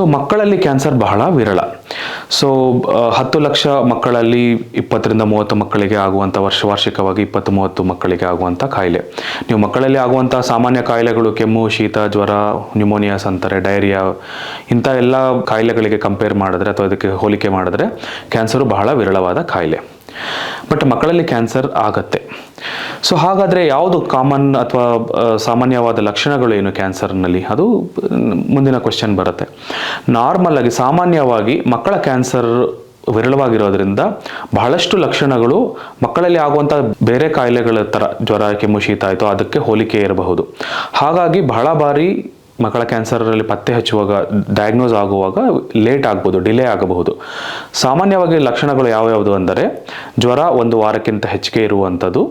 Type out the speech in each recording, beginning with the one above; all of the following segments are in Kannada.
ಸೊ ಮಕ್ಕಳಲ್ಲಿ ಕ್ಯಾನ್ಸರ್ ಬಹಳ ವಿರಳ. ಸೊ 10 ಲಕ್ಷ ಮಕ್ಕಳಲ್ಲಿ 20-30 ಮಕ್ಕಳಿಗೆ ಆಗುವಂಥ ವಾರ್ಷಿಕವಾಗಿ 20-30 ಮಕ್ಕಳಿಗೆ ಆಗುವಂಥ ಕಾಯಿಲೆ. ನೀವು ಮಕ್ಕಳಲ್ಲಿ ಆಗುವಂಥ ಸಾಮಾನ್ಯ ಕಾಯಿಲೆಗಳು ಕೆಮ್ಮು, ಶೀತ, ಜ್ವರ, ನ್ಯೂಮೋನಿಯಾಸ್ ಅಂತಾರೆ, ಡಯರಿಯಾ, ಇಂಥ ಎಲ್ಲ ಕಾಯಿಲೆಗಳಿಗೆ ಕಂಪೇರ್ ಮಾಡಿದ್ರೆ ಅಥವಾ ಅದಕ್ಕೆ ಹೋಲಿಕೆ ಮಾಡಿದ್ರೆ ಕ್ಯಾನ್ಸರು ಬಹಳ ವಿರಳವಾದ ಕಾಯಿಲೆ. ಬಟ್ ಮಕ್ಕಳಲ್ಲಿ ಕ್ಯಾನ್ಸರ್ ಆಗತ್ತೆ. ಸೊ ಹಾಗಾದರೆ ಯಾವುದು ಕಾಮನ್ ಅಥವಾ ಸಾಮಾನ್ಯವಾದ ಲಕ್ಷಣಗಳು ಏನು ಕ್ಯಾನ್ಸರ್ನಲ್ಲಿ? ಅದು ಮುಂದಿನ ಕ್ವೆಶ್ಚನ್ ಬರುತ್ತೆ. ನಾರ್ಮಲ್ ಆಗಿ ಸಾಮಾನ್ಯವಾಗಿ ಮಕ್ಕಳ ಕ್ಯಾನ್ಸರ್ ವಿರಳವಾಗಿರೋದ್ರಿಂದ ಬಹಳಷ್ಟು ಲಕ್ಷಣಗಳು ಮಕ್ಕಳಲ್ಲಿ ಆಗುವಂಥ ಬೇರೆ ಕಾಯಿಲೆಗಳ ಥರ ಜ್ವರ, ಕೆಮ್ಮು, ಶೀತ ಆಯಿತು ಅದಕ್ಕೆ ಹೋಲಿಕೆ ಇರಬಹುದು. ಹಾಗಾಗಿ ಬಹಳ ಬಾರಿ ಮಕ್ಕಳ ಕ್ಯಾನ್ಸರಲ್ಲಿ ಪತ್ತೆ ಹಚ್ಚುವಾಗ, ಡಯಾಗ್ನೋಸ್ ಆಗುವಾಗ ಲೇಟ್ ಆಗ್ಬೋದು, ಡಿಲೇ ಆಗಬಹುದು. ಸಾಮಾನ್ಯವಾಗಿ ಲಕ್ಷಣಗಳು ಯಾವ್ಯಾವುದು ಅಂದರೆ ಜ್ವರ 1 ವಾರಕ್ಕಿಂತ ಹೆಚ್ಚಿಗೆ ಇರುವಂಥದ್ದು,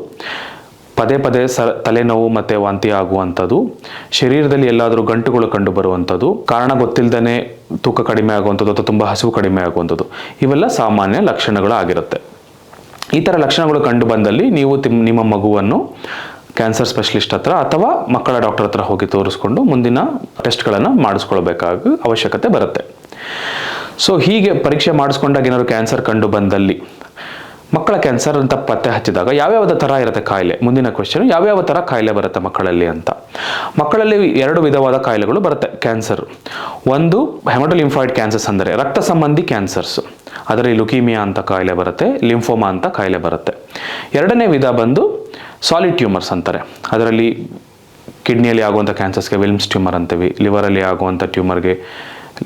ಪದೇ ಪದೇ ತಲೆನೋವು ಮತ್ತು ವಾಂತಿ ಆಗುವಂಥದ್ದು, ಶರೀರದಲ್ಲಿ ಎಲ್ಲಾದರೂ ಗಂಟುಗಳು ಕಂಡು ಬರುವಂಥದ್ದು, ಕಾರಣ ಗೊತ್ತಿಲ್ಲದೇ ತೂಕ ಕಡಿಮೆ ಆಗುವಂಥದ್ದು ಅಥವಾ ತುಂಬ ಹಸಿವು ಕಡಿಮೆ ಆಗುವಂಥದ್ದು, ಇವೆಲ್ಲ ಸಾಮಾನ್ಯ ಲಕ್ಷಣಗಳು ಆಗಿರುತ್ತೆ. ಈ ಥರ ಲಕ್ಷಣಗಳು ಕಂಡು ಬಂದಲ್ಲಿ ನೀವು ನಿಮ್ಮ ಮಗುವನ್ನು ಕ್ಯಾನ್ಸರ್ ಸ್ಪೆಷಲಿಸ್ಟ್ ಹತ್ರ ಅಥವಾ ಮಕ್ಕಳ ಡಾಕ್ಟರ್ ಹತ್ರ ಹೋಗಿ ತೋರಿಸ್ಕೊಂಡು ಮುಂದಿನ ಟೆಸ್ಟ್ಗಳನ್ನು ಮಾಡಿಸ್ಕೊಳ್ಬೇಕಾಗಿ ಅವಶ್ಯಕತೆ ಬರುತ್ತೆ. ಸೊ ಹೀಗೆ ಪರೀಕ್ಷೆ ಮಾಡಿಸ್ಕೊಂಡಾಗ ಏನಾದ್ರು ಕ್ಯಾನ್ಸರ್ ಕಂಡು ಬಂದಲ್ಲಿ, ಮಕ್ಕಳ ಕ್ಯಾನ್ಸರ್ ಅಂತ ಪತ್ತೆ ಹಚ್ಚಿದಾಗ ಯಾವ್ಯಾವ ಥರ ಇರುತ್ತೆ ಕಾಯಿಲೆ? ಮುಂದಿನ ಕ್ವೆಶ್ಚನ್, ಯಾವ್ಯಾವ ಥರ ಕಾಯಿಲೆ ಬರುತ್ತೆ ಮಕ್ಕಳಲ್ಲಿ ಅಂತ. ಮಕ್ಕಳಲ್ಲಿ 2 ವಿಧವಾದ ಕಾಯಿಲೆಗಳು ಬರುತ್ತೆ ಕ್ಯಾನ್ಸರ್. ಒಂದು ಹೆಮಟೋಲಿಂಫಾಯ್ಡ್ ಕ್ಯಾನ್ಸರ್ಸ್ ಅಂದರೆ ರಕ್ತ ಸಂಬಂಧಿ ಕ್ಯಾನ್ಸರ್ಸ್, ಅದರಲ್ಲಿ ಲುಕೀಮಿಯಾ ಅಂತ ಕಾಯಿಲೆ ಬರುತ್ತೆ, ಲಿಂಫೋಮಾ ಅಂತ ಕಾಯಿಲೆ ಬರುತ್ತೆ. ಎರಡನೇ ವಿಧ ಬಂದು ಸಾಲಿಡ್ ಟ್ಯೂಮರ್ಸ್ ಅಂತಾರೆ, ಅದರಲ್ಲಿ ಕಿಡ್ನಿಯಲ್ಲಿ ಆಗುವಂಥ ಕ್ಯಾನ್ಸರ್ಸ್ಗೆ ವಿಲ್ಮ್ಸ್ ಟ್ಯೂಮರ್ ಅಂತೀವಿ, ಲಿವರಲ್ಲಿ ಆಗುವಂಥ ಟ್ಯೂಮರ್ಗೆ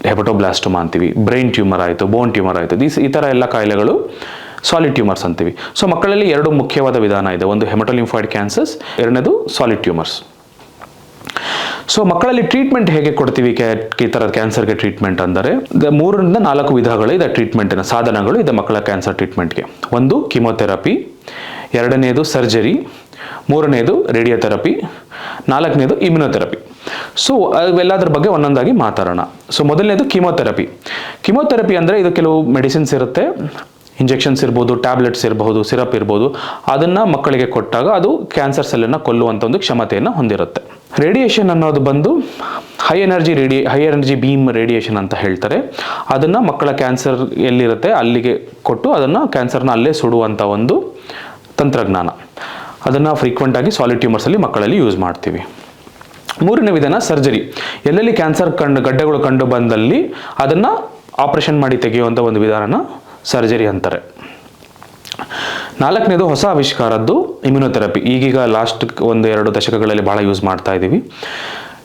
ಹೆಪಟೋಬ್ಲಾಸ್ಟೋಮಾ ಅಂತೀವಿ, ಬ್ರೈನ್ ಟ್ಯೂಮರ್ ಆಯಿತು, ಬೋನ್ ಟ್ಯೂಮರ್ ಆಯಿತು, ಈ ಥರ ಎಲ್ಲ ಕಾಯಿಲೆಗಳು ಸಾಲಿಡ್ ಟ್ಯೂಮರ್ಸ್ ಅಂತೀವಿ. ಸೊ ಮಕ್ಕಳಲ್ಲಿ 2 ಮುಖ್ಯವಾದ ವಿಧಾನ ಇದೆ, ಒಂದು ಹೆಮಟೋಲಿಂಫಾಯ್ಡ್ ಕ್ಯಾನ್ಸರ್ಸ್, ಎರಡನೇದು ಸಾಲಿಡ್ ಟ್ಯೂಮರ್ಸ್. ಸೊ ಮಕ್ಕಳಲ್ಲಿ ಟ್ರೀಟ್ಮೆಂಟ್ ಹೇಗೆ ಕೊಡ್ತೀವಿ ಈ ಥರದ ಕ್ಯಾನ್ಸರ್ಗೆ ಟ್ರೀಟ್ಮೆಂಟ್ ಅಂದರೆ 3-4 ವಿಧಗಳು ಇದೆ ಟ್ರೀಟ್ಮೆಂಟಿನ ಸಾಧನಗಳು ಇದೆ ಮಕ್ಕಳ ಕ್ಯಾನ್ಸರ್ ಟ್ರೀಟ್ಮೆಂಟ್ಗೆ. ಒಂದು ಕೀಮೋಥೆರಪಿ, ಎರಡನೇದು ಸರ್ಜರಿ, ಮೂರನೇದು ರೇಡಿಯೋಥೆರಪಿ, ನಾಲ್ಕನೇದು ಇಮ್ಯುನೋಥೆರಪಿ. ಸೊ ಅವೆಲ್ಲದರ ಬಗ್ಗೆ ಒಂದೊಂದಾಗಿ ಮಾತಾಡೋಣ. ಸೊ ಮೊದಲನೇದು ಕೀಮೋಥೆರಪಿ. ಕೀಮೋಥೆರಪಿ ಅಂದರೆ ಇದು ಕೆಲವು ಮೆಡಿಸಿನ್ಸ್ ಇರುತ್ತೆ, ಇಂಜೆಕ್ಷನ್ಸ್ ಇರ್ಬೋದು, ಟ್ಯಾಬ್ಲೆಟ್ಸ್ ಇರ್ಬೋದು, ಸಿರಪ್ ಇರ್ಬೋದು, ಅದನ್ನು ಮಕ್ಕಳಿಗೆ ಕೊಟ್ಟಾಗ ಅದು ಕ್ಯಾನ್ಸರ್ ಸೆಲ್ಲನ್ನು ಕೊಲ್ಲುವಂಥ ಒಂದು ಕ್ಷಮತೆಯನ್ನು ಹೊಂದಿರುತ್ತೆ. ರೇಡಿಯೇಷನ್ ಅನ್ನೋದು ಬಂದು ಹೈ ಎನರ್ಜಿ ಬೀಮ್ ರೇಡಿಯೇಷನ್ ಅಂತ ಹೇಳ್ತಾರೆ. ಅದನ್ನು ಮಕ್ಕಳ ಕ್ಯಾನ್ಸರ್ ಎಲ್ಲಿರುತ್ತೆ ಅಲ್ಲಿಗೆ ಕೊಟ್ಟು ಅದನ್ನು ಕ್ಯಾನ್ಸರ್ನ ಅಲ್ಲೇ ಸುಡುವಂಥ ಒಂದು ತಂತ್ರಜ್ಞಾನ. ಅದನ್ನು ಫ್ರೀಕ್ವೆಂಟಾಗಿ ಸಾಲಿಡ್ ಟ್ಯೂಮರ್ಸಲ್ಲಿ ಮಕ್ಕಳಲ್ಲಿ ಯೂಸ್ ಮಾಡ್ತೀವಿ. ಮೂರನೇ ವಿಧಾನ ಸರ್ಜರಿ. ಎಲ್ಲೆಲ್ಲಿ ಕ್ಯಾನ್ಸರ್ ಗಡ್ಡೆಗಳು ಕಂಡು ಬಂದಲ್ಲಿ ಅದನ್ನು ಆಪರೇಷನ್ ಮಾಡಿ ತೆಗೆಯುವಂಥ ಒಂದು ವಿಧಾನ ಸರ್ಜರಿ ಅಂತಾರೆ. ನಾಲ್ಕನೇದು ಹೊಸ ಆವಿಷ್ಕಾರದ್ದು ಇಮ್ಯುನೋಥೆರಪಿ. ಈಗೀಗ ಲಾಸ್ಟ್ 1-2 ದಶಕಗಳಲ್ಲಿ ಭಾಳ ಯೂಸ್ ಮಾಡ್ತಾ ಇದ್ದೀವಿ.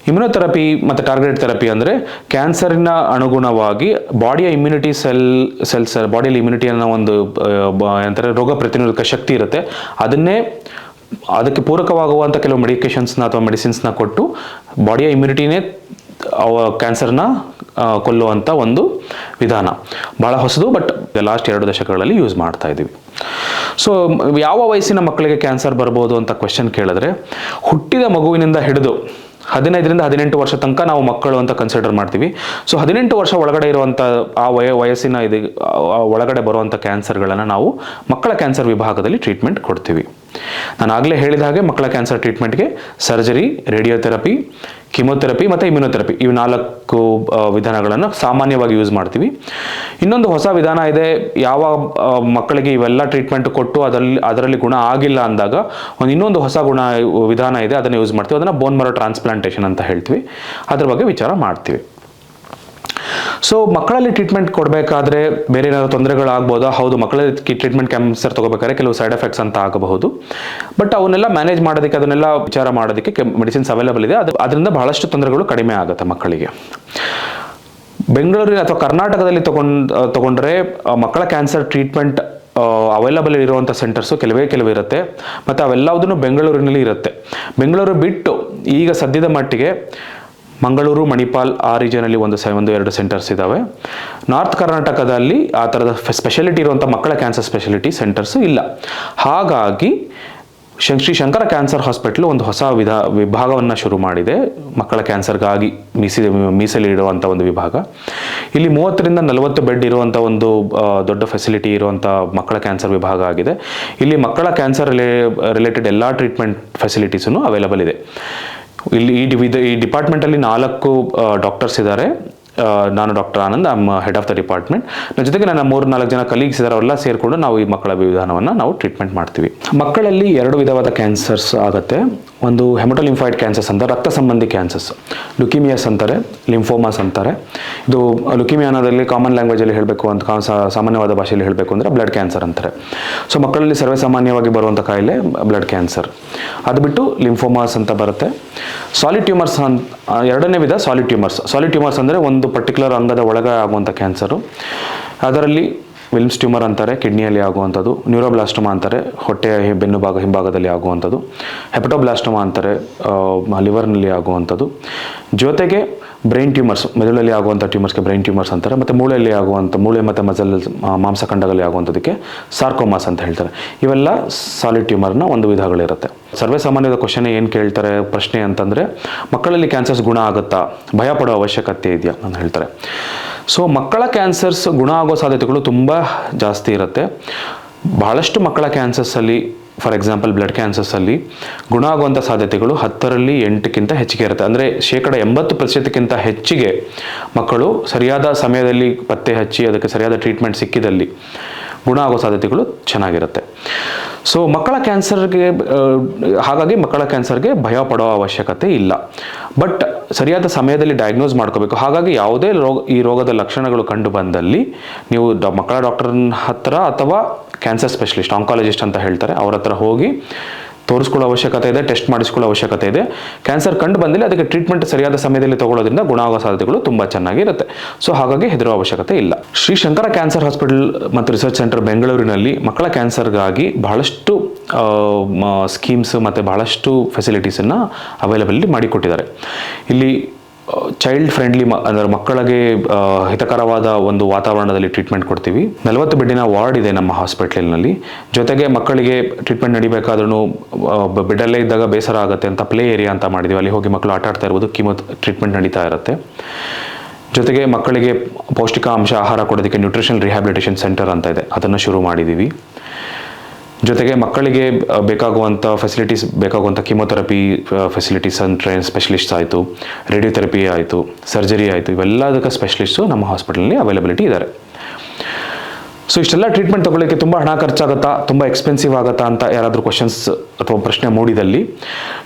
ಇಮ್ಯುನೋಥೆರಪಿ ಮತ್ತು ಟಾರ್ಗೆಟೆಡ್ ಥೆರಪಿ ಅಂದರೆ ಕ್ಯಾನ್ಸರಿನ ಅನುಗುಣವಾಗಿ ಬಾಡಿಯ ಇಮ್ಯುನಿಟಿ ಸೆಲ್ಸ್ ಬಾಡಿಯಲ್ಲಿ ಇಮ್ಯುನಿಟಿ ಅನ್ನೋ ಒಂದು ಏನಂತಾರೆ ರೋಗ ಪ್ರತಿರೋಧಕ ಶಕ್ತಿ ಇರುತ್ತೆ, ಅದಕ್ಕೆ ಪೂರಕವಾಗುವಂಥ ಕೆಲವು ಮೆಡಿಕೇಷನ್ಸ್ನ ಅಥವಾ ಮೆಡಿಸಿನ್ಸ್ನ ಕೊಟ್ಟು ಬಾಡಿಯ ಇಮ್ಯುನಿಟಿನೇ ಕ್ಯಾನ್ಸರ್ನ ಕೊಲ್ಲುವಂಥ ಒಂದು ವಿಧಾನ. ಭಾಳ ಹೊಸದು, ಬಟ್ ಲಾಸ್ಟ್ 2 ದಶಕಗಳಲ್ಲಿ ಯೂಸ್ ಮಾಡ್ತಾ ಇದ್ದೀವಿ. ಸೊ ಯಾವ ವಯಸ್ಸಿನ ಮಕ್ಕಳಿಗೆ ಕ್ಯಾನ್ಸರ್ ಬರ್ಬೋದು ಅಂತ ಕ್ವೆಶ್ಚನ್ ಕೇಳಿದ್ರೆ, ಹುಟ್ಟಿದ ಮಗುವಿನಿಂದ ಹಿಡಿದು 15-18 ವರ್ಷ ತನಕ ನಾವು ಮಕ್ಕಳು ಅಂತ ಕನ್ಸಿಡರ್ ಮಾಡ್ತೀವಿ. ಸೊ 18 ವರ್ಷ ಒಳಗಡೆ ಇರುವಂಥ ಆ ವಯಸ್ಸಿನ ಒಳಗಡೆ ಬರುವಂಥ ಕ್ಯಾನ್ಸರ್ಗಳನ್ನು ನಾವು ಮಕ್ಕಳ ಕ್ಯಾನ್ಸರ್ ವಿಭಾಗದಲ್ಲಿ ಟ್ರೀಟ್ಮೆಂಟ್ ಕೊಡ್ತೀವಿ. ನಾನು ಆಗಲೇ ಹೇಳಿದ ಹಾಗೆ ಮಕ್ಕಳ ಕ್ಯಾನ್ಸರ್ ಟ್ರೀಟ್ಮೆಂಟ್ಗೆ ಸರ್ಜರಿ, ರೇಡಿಯೋಥೆರಪಿ, ಕೀಮೋಥೆರಪಿ ಮತ್ತು ಇಮ್ಯುನೋಥೆರಪಿ, ಇವು 4 ವಿಧಾನಗಳನ್ನು ಸಾಮಾನ್ಯವಾಗಿ ಯೂಸ್ ಮಾಡ್ತೀವಿ. ಇನ್ನೊಂದು ಹೊಸ ವಿಧಾನ ಇದೆ, ಯಾವ ಮಕ್ಕಳಿಗೆ ಇವೆಲ್ಲ ಟ್ರೀಟ್ಮೆಂಟ್ ಕೊಟ್ಟು ಅದರಲ್ಲಿ ಗುಣ ಆಗಿಲ್ಲ ಅಂದಾಗ ಇನ್ನೊಂದು ಹೊಸ ವಿಧಾನ ಇದೆ, ಅದನ್ನು ಯೂಸ್ ಮಾಡ್ತೀವಿ. ಅದನ್ನು ಬೋನ್ ಮ್ಯಾರೋ ಟ್ರಾನ್ಸ್ಪ್ಲಾಂಟೇಷನ್ ಅಂತ ಹೇಳ್ತೀವಿ. ಅದ್ರ ಬಗ್ಗೆ ವಿಚಾರ ಮಾಡ್ತೀವಿ. ಸೊ ಮಕ್ಕಳಲ್ಲಿ ಟ್ರೀಟ್ಮೆಂಟ್ ಕೊಡಬೇಕಾದ್ರೆ ಬೇರೆ ಏನಾದರೂ ತೊಂದರೆಗಳಾಗ್ಬೋದಾ? ಹೌದು, ಮಕ್ಕಳಲ್ಲಿ ಟ್ರೀಟ್ಮೆಂಟ್ ಕ್ಯಾನ್ಸರ್ ತಗೋಬೇಕಾದ್ರೆ ಕೆಲವು ಸೈಡ್ ಎಫೆಕ್ಟ್ಸ್ ಅಂತ ಆಗಬಹುದು. ಬಟ್ ಅವನ್ನೆಲ್ಲ ಮ್ಯಾನೇಜ್ ಮಾಡೋದಕ್ಕೆ, ಅದನ್ನೆಲ್ಲ ವಿಚಾರ ಮಾಡೋದಕ್ಕೆ ಮೆಡಿಸಿನ್ಸ್ ಅವೈಲೇಬಲ್ ಇದೆ. ಅದರಿಂದ ಬಹಳಷ್ಟು ತೊಂದರೆಗಳು ಕಡಿಮೆ ಆಗುತ್ತೆ ಮಕ್ಕಳಿಗೆ. ಬೆಂಗಳೂರಿನ ಅಥವಾ ಕರ್ನಾಟಕದಲ್ಲಿ ತಗೊಂಡ್ರೆ ಮಕ್ಕಳ ಕ್ಯಾನ್ಸರ್ ಟ್ರೀಟ್ಮೆಂಟ್ ಅವೈಲಬಲ್ ಇರುವಂಥ ಸೆಂಟರ್ಸು ಕೆಲವೇ ಇರುತ್ತೆ, ಮತ್ತು ಅವೆಲ್ಲವುದೂ ಬೆಂಗಳೂರಿನಲ್ಲಿ ಇರುತ್ತೆ. ಬೆಂಗಳೂರು ಬಿಟ್ಟು ಈಗ ಸದ್ಯದ ಮಟ್ಟಿಗೆ ಮಂಗಳೂರು, ಮಣಿಪಾಲ್ ಆ ರೀಜನಲ್ಲಿ 1-2 ಸೆಂಟರ್ಸ್ ಇದ್ದಾವೆ. ನಾರ್ತ್ ಕರ್ನಾಟಕದಲ್ಲಿ ಆ ಥರದ ಸ್ಪೆಷಾಲಿಟಿ ಇರುವಂಥ ಮಕ್ಕಳ ಕ್ಯಾನ್ಸರ್ ಸ್ಪೆಷಾಲಿಟಿ ಸೆಂಟರ್ಸು ಇಲ್ಲ. ಹಾಗಾಗಿ ಶ್ರೀ ಶಂಕರ ಕ್ಯಾನ್ಸರ್ ಹಾಸ್ಪಿಟಲ್ ಒಂದು ಹೊಸ ವಿಭಾಗವನ್ನು ಶುರು ಮಾಡಿದೆ, ಮಕ್ಕಳ ಕ್ಯಾನ್ಸರ್ಗಾಗಿ ಮೀಸಲಿಡುವಂಥ ಒಂದು ವಿಭಾಗ. ಇಲ್ಲಿ 30-40 ಬೆಡ್ ಇರುವಂಥ ಒಂದು ದೊಡ್ಡ ಫೆಸಿಲಿಟಿ ಇರುವಂಥ ಮಕ್ಕಳ ಕ್ಯಾನ್ಸರ್ ವಿಭಾಗ ಆಗಿದೆ. ಇಲ್ಲಿ ಮಕ್ಕಳ ಕ್ಯಾನ್ಸರ್ ರಿಲೇಟೆಡ್ ಎಲ್ಲ ಟ್ರೀಟ್ಮೆಂಟ್ ಫೆಸಿಲಿಟೀಸೂ ಅವೈಲಬಲ್ ಇದೆ. ಇಲ್ಲಿ ಈ ಡಿಪಾರ್ಟ್ಮೆಂಟಲ್ಲಿ 4 ಡಾಕ್ಟರ್ಸ್ ಇದ್ದಾರೆ, ನಾನು doctor Anand, I head of the department. ನನ್ನ ಜೊತೆಗೆ ನನ್ನ 3-4 ಜನ ಕಲೀಗ್ಸ್ ಇದ್ದಾರೆ, ಅವರೆಲ್ಲ ಸೇರಿಕೊಂಡು ನಾವು ಈ ಮಕ್ಕಳ ವಿಧಾನವನ್ನು ನಾವು ಟ್ರೀಟ್ಮೆಂಟ್ ಮಾಡ್ತೀವಿ. ಮಕ್ಕಳಲ್ಲಿ 2 ವಿಧವಾದ ಕ್ಯಾನ್ಸರ್ಸ್ ಆಗುತ್ತೆ. ಒಂದು ಹೆಮಟೋಲಿಂಫಾಯ್ಡ್ ಕ್ಯಾನ್ಸರ್ಸ್ ಅಂತ, ರಕ್ತ ಸಂಬಂಧಿ ಕ್ಯಾನ್ಸರ್ಸ್, ಲುಕಿಮಿಯಾಸ್ ಅಂತಾರೆ, ಲಿಂಫೋಮಾಸ್ ಅಂತಾರೆ. ಇದು ಲುಕಿಮಿಯಾ ಅನ್ನೋದ್ರಲ್ಲಿ ಕಾಮನ್ ಲ್ಯಾಂಗ್ವೇಜಲ್ಲಿ ಹೇಳಬೇಕು ಅಂತ, ಸಾಮಾನ್ಯವಾದ ಭಾಷೆಯಲ್ಲಿ ಹೇಳಬೇಕು ಅಂದರೆ ಬ್ಲಡ್ ಕ್ಯಾನ್ಸರ್ ಅಂತಾರೆ. ಸೊ ಮಕ್ಕಳಲ್ಲಿ ಸರ್ವೇಸಾಮಾನ್ಯವಾಗಿ ಬರುವಂಥ ಕಾಯಿಲೆ ಬ್ಲಡ್ ಕ್ಯಾನ್ಸರ್. ಅದು ಬಿಟ್ಟು ಲಿಂಫೋಮಾಸ್ ಅಂತ ಬರುತ್ತೆ. ಸಾಲಿಡ್ ಟ್ಯೂಮರ್ಸ್ ಎರಡನೇ ವಿಧ ಸಾಲಿಡ್ ಟ್ಯೂಮರ್ಸ್. ಸಾಲಿಡ್ ಟ್ಯೂಮರ್ಸ್ ಅಂದರೆ ಒಂದು ಪರ್ಟಿಕ್ಯುಲರ್ ಅಂಗದ ಒಳಗೆ ಆಗುವಂಥ ಕ್ಯಾನ್ಸರು. ಅದರಲ್ಲಿ ವಿಲ್ಮ್ಸ್ ಟ್ಯೂಮರ್ ಅಂತಾರೆ, ಕಿಡ್ನಿಯಲ್ಲಿ ಆಗುವಂಥದ್ದು. ನ್ಯೂರೋಬ್ಲಾಸ್ಟೋಮಾ ಅಂತಾರೆ, ಹೊಟ್ಟೆಯ ಬೆನ್ನು ಭಾಗ ಹಿಂಭಾಗದಲ್ಲಿ ಆಗುವಂಥದ್ದು. ಹೆಪಟೋಬ್ಲಾಸ್ಟೋಮಾ ಅಂತಾರೆ, ಲಿವರ್ನಲ್ಲಿ ಆಗುವಂಥದ್ದು. ಜೊತೆಗೆ ಬ್ರೈನ್ ಟ್ಯೂಮರ್ಸ್, ಮೆದುಳಲ್ಲಿ ಆಗುವಂಥ ಟ್ಯೂಮರ್ಸ್ಗೆ ಬ್ರೈನ್ ಟ್ಯೂಮರ್ಸ್ ಅಂತಾರೆ. ಮತ್ತು ಮೂಳೆಯಲ್ಲಿ ಆಗುವಂಥ, ಮೂಳೆ ಮತ್ತು ಮಸಲ್ ಮಾಂಸಖಂಡಗಳಲ್ಲಿ ಆಗುವಂಥದ್ದಕ್ಕೆ ಸಾರ್ಕೋಮಾಸ್ ಅಂತ ಹೇಳ್ತಾರೆ. ಇವೆಲ್ಲ ಸಾಲಿಡ್ ಟ್ಯೂಮರ್ನ ಒಂದು ವಿಧಗಳಿರುತ್ತೆ. ಸರ್ವೇ ಸಾಮಾನ್ಯದ ಕ್ವಶನ್ ಏನು ಕೇಳ್ತಾರೆ ಪ್ರಶ್ನೆ ಅಂತಂದರೆ, ಮಕ್ಕಳಲ್ಲಿ ಕ್ಯಾನ್ಸರ್ಸ್ ಗುಣ ಆಗುತ್ತಾ, ಭಯ ಪಡೋ ಅವಶ್ಯಕತೆ ಇದೆಯಾ ಅಂತ ಹೇಳ್ತಾರೆ. ಸೊ ಮಕ್ಕಳ ಕ್ಯಾನ್ಸರ್ಸ್ ಗುಣ ಆಗೋ ಸಾಧ್ಯತೆಗಳು ತುಂಬ ಜಾಸ್ತಿ ಇರುತ್ತೆ. ಬಹಳಷ್ಟು ಮಕ್ಕಳ ಕ್ಯಾನ್ಸರ್ಸಲ್ಲಿ, ಫಾರ್ ಎಕ್ಸಾಂಪಲ್ ಬ್ಲಡ್ ಕ್ಯಾನ್ಸರ್ಸಲ್ಲಿ ಗುಣ ಆಗುವಂಥ ಸಾಧ್ಯತೆಗಳು 10ರಲ್ಲಿ 8ಕ್ಕಿಂತ ಹೆಚ್ಚಿಗೆ ಇರುತ್ತೆ. ಅಂದರೆ 80% ಹೆಚ್ಚಿಗೆ ಮಕ್ಕಳು ಸರಿಯಾದ ಸಮಯದಲ್ಲಿ ಪತ್ತೆ ಹಚ್ಚಿ ಅದಕ್ಕೆ ಸರಿಯಾದ ಟ್ರೀಟ್ಮೆಂಟ್ ಸಿಕ್ಕಿದಲ್ಲಿ ಗುಣ ಆಗೋ ಸಾಧ್ಯತೆಗಳು ಚೆನ್ನಾಗಿರುತ್ತೆ. ಸೊ ಹಾಗಾಗಿ ಮಕ್ಕಳ ಕ್ಯಾನ್ಸರ್ಗೆ ಭಯ ಪಡೋ ಅವಶ್ಯಕತೆ ಇಲ್ಲ. ಬಟ್ ಸರಿಯಾದ ಸಮಯದಲ್ಲಿ ಡಯಾಗ್ನೋಸ್ ಮಾಡ್ಕೋಬೇಕು. ಹಾಗಾಗಿ ಯಾವುದೇ ಈ ರೋಗದ ಲಕ್ಷಣಗಳು ಕಂಡು ಬಂದಲ್ಲಿ ನೀವು ಮಕ್ಕಳ ಡಾಕ್ಟರ್ ಹತ್ರ ಅಥವಾ ಕ್ಯಾನ್ಸರ್ ಸ್ಪೆಷಲಿಸ್ಟ್, ಆಂಕಾಲಜಿಸ್ಟ್ ಅಂತ ಹೇಳ್ತಾರೆ, ಅವ್ರ ಹತ್ರ ಹೋಗಿ ತೋರಿಸ್ಕೊಳ್ಳೋ ಅವಶ್ಯಕತೆ ಇದೆ, ಟೆಸ್ಟ್ ಮಾಡಿಸ್ಕೊಳ್ಳೋ ಅವಶ್ಯಕತೆ ಇದೆ. ಕ್ಯಾನ್ಸರ್ ಕಂಡು ಬಂದಲ್ಲಿ ಅದಕ್ಕೆ ಟ್ರೀಟ್ಮೆಂಟ್ ಸರಿಯಾದ ಸಮಯದಲ್ಲಿ ತಗೊಳ್ಳೋದ್ರಿಂದ ಗುಣ ಆಗೋ ಸಾಧ್ಯತೆಗಳು ತುಂಬ ಚೆನ್ನಾಗಿರುತ್ತೆ. ಸೊ ಹಾಗಾಗಿ ಹೆದರೋ ಅವಶ್ಯಕತೆ ಇಲ್ಲ. ಶ್ರೀ ಶಂಕರ ಕ್ಯಾನ್ಸರ್ ಹಾಸ್ಪಿಟಲ್ ಮತ್ತು ರಿಸರ್ಚ್ ಸೆಂಟರ್ ಬೆಂಗಳೂರಿನಲ್ಲಿ ಮಕ್ಕಳ ಕ್ಯಾನ್ಸರ್ಗಾಗಿ ಬಹಳಷ್ಟು ಸ್ಕೀಮ್ಸ್ ಮತ್ತು ಬಹಳಷ್ಟು ಫೆಸಿಲಿಟೀಸನ್ನು ಅವೈಲಬಿಲಿಟಿ ಮಾಡಿಕೊಟ್ಟಿದ್ದಾರೆ. ಇಲ್ಲಿ ಚೈಲ್ಡ್ ಫ್ರೆಂಡ್ಲಿ ಅಂದರೆ ಮಕ್ಕಳಿಗೆ ಹಿತಕರವಾದ ಒಂದು ವಾತಾವರಣದಲ್ಲಿ ಟ್ರೀಟ್ಮೆಂಟ್ ಕೊಡ್ತೀವಿ. 40 ಬೆಡ್ಡಿನ ವಾರ್ಡ್ ಇದೆ ನಮ್ಮ ಹಾಸ್ಪಿಟಲ್ನಲ್ಲಿ. ಜೊತೆಗೆ ಮಕ್ಕಳಿಗೆ ಟ್ರೀಟ್ಮೆಂಟ್ ನಡಿಬೇಕಾದ್ರೂ ಬೆಡ್ಡಲ್ಲೇ ಇದ್ದಾಗ ಬೇಸರ ಆಗುತ್ತೆ ಅಂತ ಪ್ಲೇ ಏರಿಯಾ ಅಂತ ಮಾಡಿದ್ದೀವಿ. ಅಲ್ಲಿ ಹೋಗಿ ಮಕ್ಕಳು ಆಟ ಆಡ್ತಾ ಇರ್ಬೋದು, ಕೀಮೋ ಟ್ರೀಟ್ಮೆಂಟ್ ನಡೀತಾ ಇರುತ್ತೆ. ಜೊತೆಗೆ ಮಕ್ಕಳಿಗೆ ಪೌಷ್ಟಿಕಾಂಶ ಆಹಾರ ಕೊಡೋದಕ್ಕೆ ನ್ಯೂಟ್ರಿಷನ್ ರಿಹ್ಯಾಬಿಲಿಟೇಷನ್ ಸೆಂಟರ್ ಅಂತ ಇದೆ, ಅದನ್ನು ಶುರು ಮಾಡಿದ್ದೀವಿ. ಜೊತೆಗೆ ಮಕ್ಕಳಿಗೆ ಬೇಕಾಗುವಂಥ ಫೆಸಿಲಿಟೀಸ್, ಬೇಕಾಗುವಂಥ ಕೀಮೋಥೆರಪಿ ಫೆಸಿಲಿಟೀಸ್ ಅಂದರೆ ಸ್ಪೆಷಲಿಸ್ಟ್ಸ್ ಆಯಿತು, ರೇಡಿಯೋಥೆರಪಿ ಆಯಿತು, ಸರ್ಜರಿ ಆಯಿತು, ಇವೆಲ್ಲದಕ್ಕೆ ಸ್ಪೆಷಲಿಸ್ಟು ನಮ್ಮ ಹಾಸ್ಪಿಟಲಲ್ಲಿ ಅವೈಲಬಿಲಿಟಿ ಇದ್ದಾರೆ. ಸೊ ಇಷ್ಟೆಲ್ಲ ಟ್ರೀಟ್ಮೆಂಟ್ ತೊಗೊಳ್ಳೋಕ್ಕೆ ತುಂಬ ಹಣ ಖರ್ಚಾಗುತ್ತಾ, ತುಂಬ ಎಕ್ಸ್ಪೆನ್ಸಿವ್ ಆಗುತ್ತಾ ಅಂತ ಯಾರಾದರೂ ಕ್ವಶನ್ಸ್ ಅಥವಾ ಪ್ರಶ್ನೆ ಮೂಡಿದಲ್ಲಿ,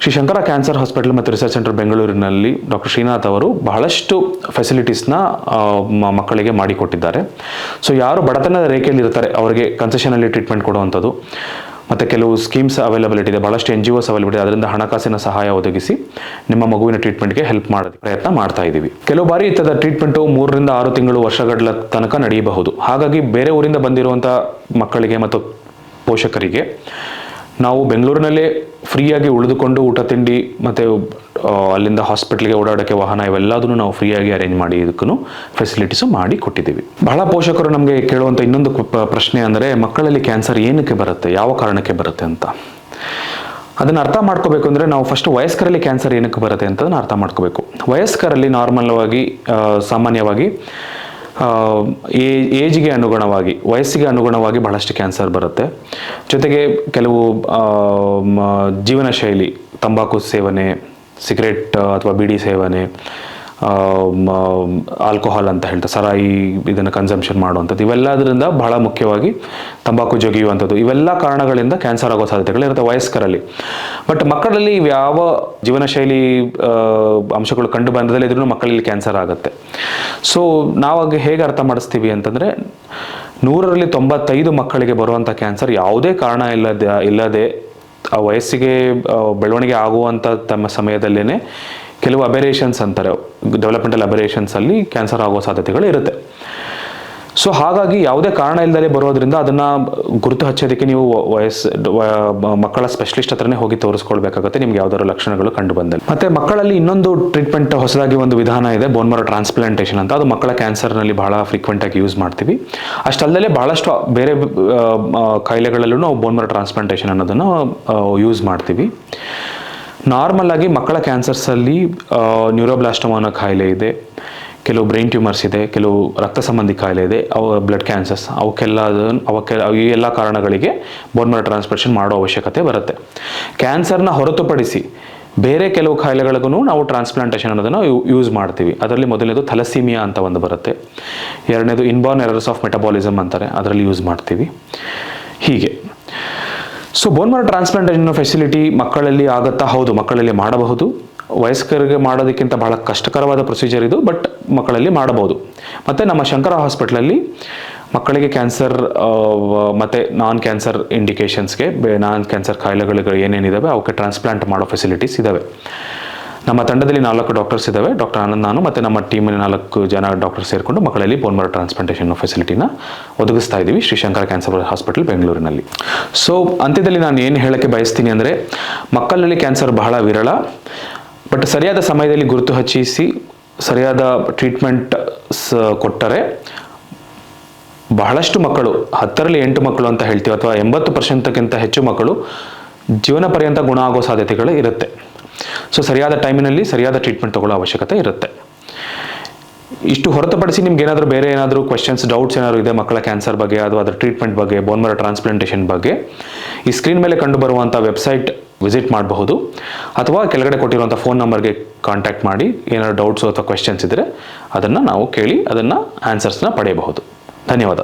ಶ್ರೀ ಶಂಕರ ಕ್ಯಾನ್ಸರ್ ಹಾಸ್ಪಿಟಲ್ ಮತ್ತು ರಿಸರ್ಚ್ ಸೆಂಟರ್ ಬೆಂಗಳೂರಿನಲ್ಲಿ ಡಾಕ್ಟರ್ ಶ್ರೀನಾಥ್ ಅವರು ಬಹಳಷ್ಟು ಫೆಸಿಲಿಟೀಸ್ನ ಮಕ್ಕಳಿಗೆ ಮಾಡಿಕೊಟ್ಟಿದ್ದಾರೆ. ಸೊ ಯಾರು ಬಡತನದ ರೇಖೆಯಲ್ಲಿ ಇರ್ತಾರೆ ಅವರಿಗೆ ಕನ್ಸೆಷನಲ್ಲಿ ಟ್ರೀಟ್ಮೆಂಟ್ ಕೊಡುವಂಥದ್ದು, ಮತ್ತು ಕೆಲವು ಸ್ಕೀಮ್ಸ್ ಅವೈಲಬಿಲಿಟಿ ಇದೆ, ಭಾಳಷ್ಟು NGOs ಅವೈಲಬಿಲಿಟಿ, ಅದರಿಂದ ಹಣಕಾಸಿನ ಸಹಾಯ ಒದಗಿಸಿ ನಿಮ್ಮ ಮಗುವಿನ ಟ್ರೀಟ್ಮೆಂಟ್ಗೆ ಹೆಲ್ಪ್ ಮಾಡೋದು ಪ್ರಯತ್ನ ಮಾಡ್ತಾ ಇದ್ದೀವಿ. ಕೆಲವು ಬಾರಿ ಇಂಥದ್ದು ಟ್ರೀಟ್ಮೆಂಟು 3ರಿಂದ 6 ತಿಂಗಳು, ವರ್ಷಗಳ ತನಕ ನಡೆಯಬಹುದು. ಹಾಗಾಗಿ ಬೇರೆ ಊರಿಂದ ಬಂದಿರುವಂಥ ಮಕ್ಕಳಿಗೆ ಮತ್ತು ಪೋಷಕರಿಗೆ ನಾವು ಬೆಂಗಳೂರಿನಲ್ಲೇ ಫ್ರೀಯಾಗಿ ಉಳಿದುಕೊಂಡು ಊಟ ತಿಂಡಿ ಮತ್ತು ಅಲ್ಲಿಂದ ಹಾಸ್ಪಿಟ್ಲಿಗೆ ಓಡಾಡೋಕ್ಕೆ ವಾಹನ ಇವೆಲ್ಲದನ್ನು ನಾವು ಫ್ರೀಯಾಗಿ ಅರೇಂಜ್ ಮಾಡಿ ಇದಕ್ಕೂ ಫೆಸಿಲಿಟೀಸು ಮಾಡಿ ಕೊಟ್ಟಿದ್ದೀವಿ. ಬಹಳ ಪೋಷಕರು ನಮಗೆ ಕೇಳುವಂಥ ಇನ್ನೊಂದು ಪ್ರಶ್ನೆ ಅಂದರೆ, ಮಕ್ಕಳಲ್ಲಿ ಕ್ಯಾನ್ಸರ್ ಏನಕ್ಕೆ ಬರುತ್ತೆ, ಯಾವ ಕಾರಣಕ್ಕೆ ಬರುತ್ತೆ ಅಂತ. ಅದನ್ನು ಅರ್ಥ ಮಾಡ್ಕೋಬೇಕು ಅಂದರೆ ನಾವು ಫಸ್ಟ್ ವಯಸ್ಕರಲ್ಲಿ ಕ್ಯಾನ್ಸರ್ ಏನಕ್ಕೆ ಬರುತ್ತೆ ಅಂತ ಅರ್ಥ ಮಾಡ್ಕೋಬೇಕು. ವಯಸ್ಕರಲ್ಲಿ ಸಾಮಾನ್ಯವಾಗಿ ಏಜ್ಗೆ ಅನುಗುಣವಾಗಿ, ವಯಸ್ಸಿಗೆ ಅನುಗುಣವಾಗಿ ಬಹಳಷ್ಟು ಕ್ಯಾನ್ಸರ್ ಬರುತ್ತೆ. ಜೊತೆಗೆ ಕೆಲವು ಜೀವನ ಶೈಲಿ, ತಂಬಾಕು ಸೇವನೆ, ಸಿಗರೇಟ್ ಅಥವಾ ಬೀಡಿ ಸೇವನೆ, ಆಲ್ಕೋಹಾಲ್ ಅಂತ ಹೇಳ್ತಾರೆ, ಸರಾಯಿ ಇದನ್ನು ಕನ್ಸಂಪ್ಷನ್ ಮಾಡುವಂಥದ್ದು, ಇವೆಲ್ಲದರಿಂದ ಬಹಳ ಮುಖ್ಯವಾಗಿ ತಂಬಾಕು ಜಗಿಯುವಂಥದ್ದು, ಇವೆಲ್ಲ ಕಾರಣಗಳಿಂದ ಕ್ಯಾನ್ಸರ್ ಆಗೋ ಸಾಧ್ಯತೆಗಳಿರುತ್ತೆ ವಯಸ್ಕರಲ್ಲಿ. ಬಟ್ ಮಕ್ಕಳಲ್ಲಿ ಯಾವ ಜೀವನ ಶೈಲಿ ಅಂಶಗಳು ಕಂಡು ಬಂದದಲ್ಲಿ ಇದ್ರೂ ಮಕ್ಕಳಲ್ಲಿ ಕ್ಯಾನ್ಸರ್ ಆಗುತ್ತೆ. ಸೊ ನಾವಾಗ ಹೇಗೆ ಅರ್ಥ ಮಾಡಿಸ್ತೀವಿ ಅಂತಂದರೆ, 100ರಲ್ಲಿ 95 ಮಕ್ಕಳಿಗೆ ಬರುವಂಥ ಕ್ಯಾನ್ಸರ್ ಯಾವುದೇ ಕಾರಣ ಇಲ್ಲದೆ ಆ ವಯಸ್ಸಿಗೆ ಬೆಳವಣಿಗೆ ಆಗುವಂಥ ತಮ್ಮ ಸಮಯದಲ್ಲೇ ಕೆಲವು ಅಬೆರೇಷನ್ಸ್ ಅಂತಾರೆ, ಡೆವಲಪ್ಮೆಂಟಲ್ ಅಬೆರೇಷನ್ಸಲ್ಲಿ ಕ್ಯಾನ್ಸರ್ ಆಗೋ ಸಾಧ್ಯತೆಗಳು ಇರುತ್ತೆ. ಸೊ ಹಾಗಾಗಿ ಯಾವುದೇ ಕಾರಣ ಇಲ್ಲದೆ ಬರೋದ್ರಿಂದ ಅದನ್ನು ಗುರುತು ಹಚ್ಚೋದಕ್ಕೆ ನೀವು ಮಕ್ಕಳ ಸ್ಪೆಷಲಿಸ್ಟ್ ಹತ್ರನೇ ಹೋಗಿ ತೋರಿಸ್ಕೊಳ್ಬೇಕಾಗುತ್ತೆ, ನಿಮ್ಗೆ ಯಾವ್ದಾದ್ರು ಲಕ್ಷಣಗಳು ಕಂಡು ಬಂದಲ್ಲಿ. ಮತ್ತು ಮಕ್ಕಳಲ್ಲಿ ಇನ್ನೊಂದು ಟ್ರೀಟ್ಮೆಂಟ್, ಹೊಸದಾಗಿ ಒಂದು ವಿಧಾನ ಇದೆ, ಬೋನ್ ಮ್ಯಾರೋ ಟ್ರಾನ್ಸ್ಪ್ಲಾಂಟೇಷನ್ ಅಂತ. ಅದು ಮಕ್ಕಳ ಕ್ಯಾನ್ಸರ್ನಲ್ಲಿ ಬಹಳ ಫ್ರೀಕ್ವೆಂಟಾಗಿ ಯೂಸ್ ಮಾಡ್ತೀವಿ. ಅಷ್ಟಲ್ಲದೆ ಬಹಳಷ್ಟು ಬೇರೆ ಕಾಯಿಲೆಗಳಲ್ಲೂ ನಾವು ಬೋನ್ ಮ್ಯಾರೋ ಟ್ರಾನ್ಸ್ಪ್ಲಾಂಟೇಷನ್ ಅನ್ನೋದನ್ನು ಯೂಸ್ ಮಾಡ್ತೀವಿ. ನಾರ್ಮಲ್ ಆಗಿ ಮಕ್ಕಳ ಕ್ಯಾನ್ಸರ್ಸಲ್ಲಿ ನ್ಯೂರೋಬ್ಲಾಸ್ಟೋಮಾ ಅನ್ನೋ ಕಾಯಿಲೆ ಇದೆ, ಕೆಲವು ಬ್ರೈನ್ ಟ್ಯೂಮರ್ಸ್ ಇದೆ, ಕೆಲವು ರಕ್ತ ಸಂಬಂಧಿ ಕಾಯಿಲೆ ಇದೆ, ಬ್ಲಡ್ ಕ್ಯಾನ್ಸರ್ಸ್, ಈ ಎಲ್ಲ ಕಾರಣಗಳಿಗೆ ಬೋನ್ ಮ್ಯಾರೋ ಟ್ರಾನ್ಸ್ಪ್ಲಾಂಟೇಷನ್ ಮಾಡೋ ಅವಶ್ಯಕತೆ ಬರುತ್ತೆ. ಕ್ಯಾನ್ಸರ್ನ ಹೊರತುಪಡಿಸಿ ಬೇರೆ ಕೆಲವು ಕಾಯಿಲೆಗಳಿಗೂ ನಾವು ಟ್ರಾನ್ಸ್ಪ್ಲಾಂಟೇಷನ್ ಅನ್ನೋದನ್ನು ಯೂಸ್ ಮಾಡ್ತೀವಿ. ಅದರಲ್ಲಿ ಮೊದಲನೇದು ಥಲಸೀಮಿಯಾ ಅಂತ ಒಂದು ಬರುತ್ತೆ, ಎರಡನೇದು ಇನ್ಬಾರ್ನ್ ಎರರ್ಸ್ ಆಫ್ ಮೆಟಬಾಲಿಸಮ್ ಅಂತಾರೆ, ಅದರಲ್ಲಿ ಯೂಸ್ ಮಾಡ್ತೀವಿ. ಹೀಗೆ so bone marrow transplantation facility ಮಕ್ಕಳಲ್ಲಿ ಆಗುತ್ತಾ? ಹೌದು, ಮಕ್ಕಳಲ್ಲಿ ಮಾಡಬಹುದು. ವಯಸ್ಕರಿಗೆ ಮಾಡೋದಕ್ಕಿಂತ ಬಹಳ ಕಷ್ಟಕರವಾದ ಪ್ರೊಸೀಜರ್ ಇದು, ಬಟ್ ಮಕ್ಕಳಲ್ಲಿ ಮಾಡಬಹುದು. ಮತ್ತು ನಮ್ಮ ಶಂಕರ ಹಾಸ್ಪಿಟ್ಲಲ್ಲಿ ಮಕ್ಕಳಿಗೆ ಕ್ಯಾನ್ಸರ್ ಮತ್ತು ನಾನ್ ಕ್ಯಾನ್ಸರ್ ಇಂಡಿಕೇಷನ್ಸ್ಗೆ, ನಾನ್ ಕ್ಯಾನ್ಸರ್ ಕಾಯಿಲೆಗಳು ಏನೇನಿದ್ದಾವೆ ಅವಕ್ಕೆ ಟ್ರಾನ್ಸ್ಪ್ಲಾಂಟ್ ಮಾಡೋ ಫೆಸಿಲಿಟೀಸ್ ಇದ್ದಾವೆ. ನಮ್ಮ ತಂಡದಲ್ಲಿ 4 ಡಾಕ್ಟರ್ಸ್ ಇದ್ದಾವೆ, ಡಾಕ್ಟರ್ ಆನಂದ್, ನಾನು ಮತ್ತು ನಮ್ಮ ಟೀಮಲ್ಲಿ 4 ಜನ ಡಾಕ್ಟರ್ ಸೇರಿಕೊಂಡು ಮಕ್ಕಳಲ್ಲಿ ಬೋನ್ ಮ್ಯಾರೋ ಟ್ರಾನ್ಸ್ಪ್ಲಾಂಟೇಷನ್ ಫೆಸಿಲಿಟಿನ ಒದಗಿಸ್ತಾ ಇದ್ದೀವಿ ಶ್ರೀ ಶಂಕರ ಕ್ಯಾನ್ಸರ್ ಹಾಸ್ಪಿಟಲ್ ಬೆಂಗಳೂರಿನಲ್ಲಿ. ಸೊ ಅಂತ್ಯದಲ್ಲಿ ನಾನು ಏನು ಹೇಳೋಕ್ಕೆ ಬಯಸ್ತೀನಿ ಅಂದರೆ, ಮಕ್ಕಳಲ್ಲಿ ಕ್ಯಾನ್ಸರ್ ಬಹಳ ವಿರಳ, ಬಟ್ ಸರಿಯಾದ ಸಮಯದಲ್ಲಿ ಗುರುತು ಹಚ್ಚಿಸಿ ಸರಿಯಾದ ಟ್ರೀಟ್ಮೆಂಟ್ ಕೊಟ್ಟರೆ ಬಹಳಷ್ಟು ಮಕ್ಕಳು, 10ರಲ್ಲಿ 8 ಮಕ್ಕಳು ಅಂತ ಹೇಳ್ತೀವಿ, ಅಥವಾ 80%ಕ್ಕಿಂತ ಹೆಚ್ಚು ಮಕ್ಕಳು ಜೀವನ ಪರ್ಯಂತ ಗುಣ ಆಗೋ ಸಾಧ್ಯತೆಗಳು ಇರುತ್ತೆ. ಸೊ ಸರಿಯಾದ ಟೈಮಿನಲ್ಲಿ ಸರಿಯಾದ ಟ್ರೀಟ್ಮೆಂಟ್ ತಗೊಳ್ಳೋ ಅವಶ್ಯಕತೆ ಇರುತ್ತೆ. ಇಷ್ಟು ಹೊರತುಪಡಿಸಿ ನಿಮ್ಗೆ ಏನಾದರೂ ಬೇರೆ ಏನಾದರೂ ಕ್ವೆಶನ್ಸ್, ಡೌಟ್ಸ್ ಏನಾದರೂ ಇದೆ ಮಕ್ಕಳ ಕ್ಯಾನ್ಸರ್ ಬಗ್ಗೆ ಅಥವಾ ಅದರ ಟ್ರೀಟ್ಮೆಂಟ್ ಬಗ್ಗೆ, ಬೋನ್ ಮ್ಯಾರೋ ಟ್ರಾನ್ಸ್ಪ್ಲಾಂಟೇಷನ್ ಬಗ್ಗೆ, ಈ ಸ್ಕ್ರೀನ್ ಮೇಲೆ ಕಂಡು ಬರುವಂಥ ವೆಬ್ಸೈಟ್ ವಿಸಿಟ್ ಮಾಡಬಹುದು, ಅಥವಾ ಕೆಳಗಡೆ ಕೊಟ್ಟಿರುವಂಥ ಫೋನ್ ನಂಬರ್ಗೆ ಕಾಂಟ್ಯಾಕ್ಟ್ ಮಾಡಿ ಏನಾದರೂ ಡೌಟ್ಸು ಅಥವಾ ಕ್ವೆಶನ್ಸ್ ಇದ್ದರೆ ಅದನ್ನು ನಾವು ಕೇಳಿ ಅದನ್ನು ಆನ್ಸರ್ಸ್ನ ಪಡೆಯಬಹುದು. ಧನ್ಯವಾದ.